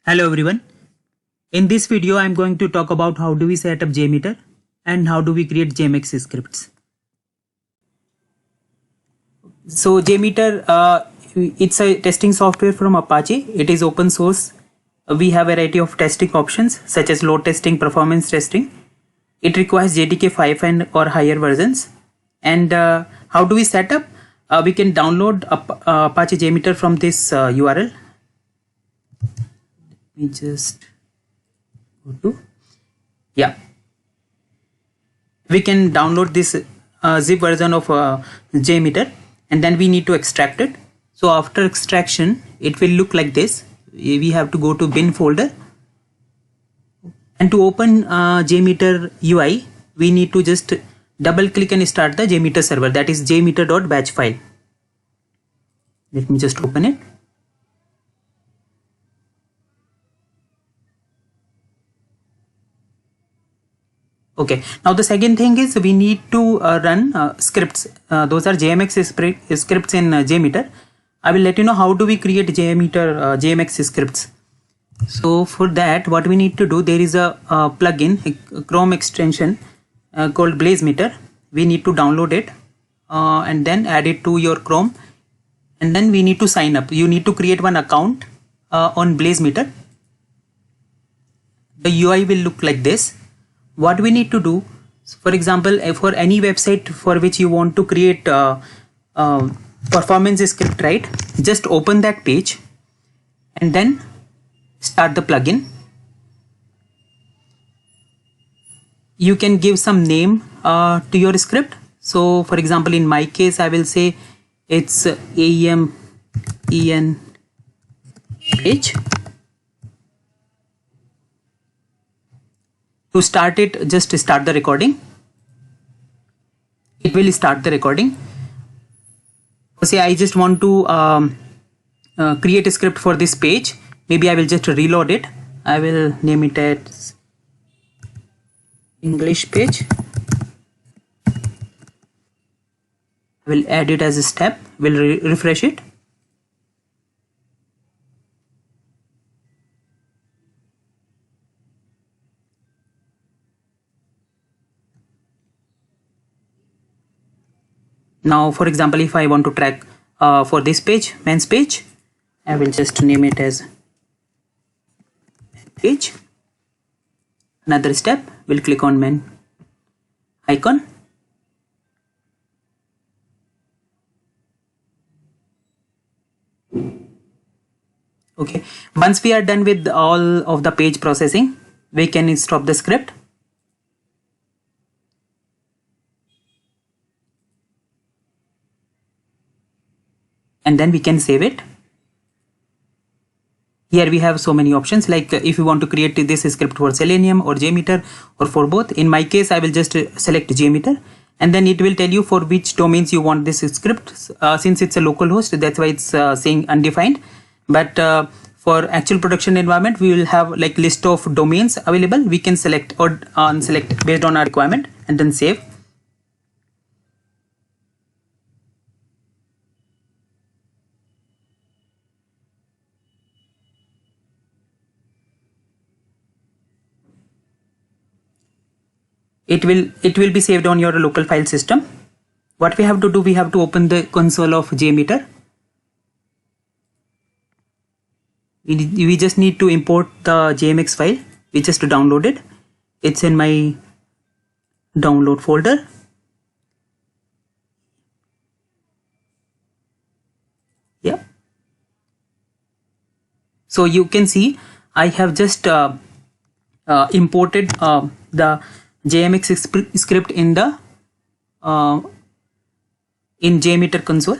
Hello everyone. In this video, I'm going to talk about how do we set up JMeter and how do we create JMX scripts. So JMeter, it's a testing software from Apache. It is open source. We have a variety of testing options such as load testing, performance testing. It requires JDK 5 and or higher versions. And how do we set up? We can download Apache JMeter from this URL. Let me just go to, yeah, we can download this zip version of JMeter, and then we need to extract it. So after extraction, it will look like this. We have to go to bin folder, and to open JMeter UI, we need to just double click and start the JMeter server, that is jmeter.batch file. Let me just open it. Okay, now the second thing is we need to run scripts. Those are JMX scripts in JMeter. I will let you know how do we create JMeter JMX scripts. So for that, what we need to do, there is a plugin, a Chrome extension called BlazeMeter. We need to download it and then add it to your Chrome, and then we need to sign up. You need to create one account on BlazeMeter. The UI will look like this. What we need to do, for example, for any website for which you want to create performance script, right? Just open that page and then start the plugin. You can give some name to your script. So for example, in my case, I will say it's AEM EN page. To start it, just start the recording. It will start the recording. Say I just want to create a script for this page. Maybe I will just reload it. I will name it as English page. I will add it as a step. We'll refresh it. Now, for example, if I want to track for this page, men's page, I will just name it as page. Another step, we'll click on men icon. Okay, once we are done with all of the page processing, we can stop the script. And then we can save it. Here we have so many options, like if you want to create this script for Selenium or JMeter or for both. In my case, I will just select JMeter, and then it will tell you for which domains you want this script. Since it's a local host, that's why it's saying undefined. But for actual production environment, we will have like list of domains available. We can select or unselect based on our requirement and then save. It will be saved on your local file system. What we have to do, we have to open the console of JMeter. We just need to import the JMX file. We just download it. It's in my download folder. Yeah. So you can see I have just imported the JMX script in the in JMeter console.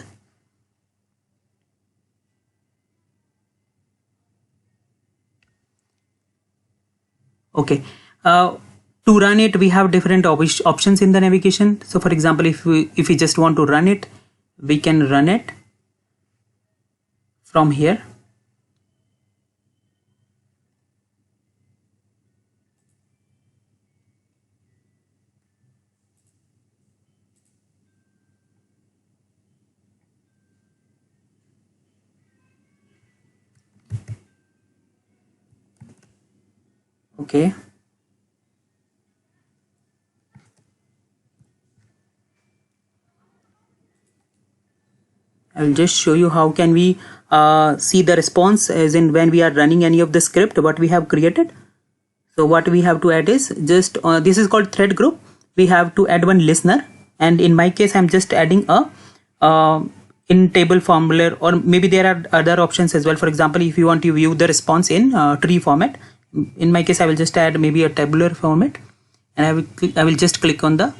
Okay, to run it, we have different options in the navigation. So for example, if we just want to run it, we can run it from here. Okay. I will just show you how can we see the response as in when we are running any of the script what we have created. So what we have to add is just this is called thread group. We have to add one listener, and in my case I'm just adding a in table formula, or maybe there are other options as well. For example, if you want to view the response in tree format, in my case I will just add maybe a tabular format, and I will just click on the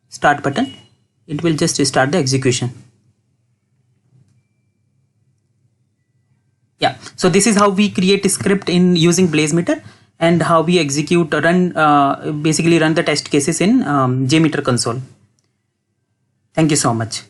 start button. It will just start the execution. Yeah, so this is how we create a script in using BlazeMeter, and how we execute basically run the test cases in JMeter console. Thank you so much.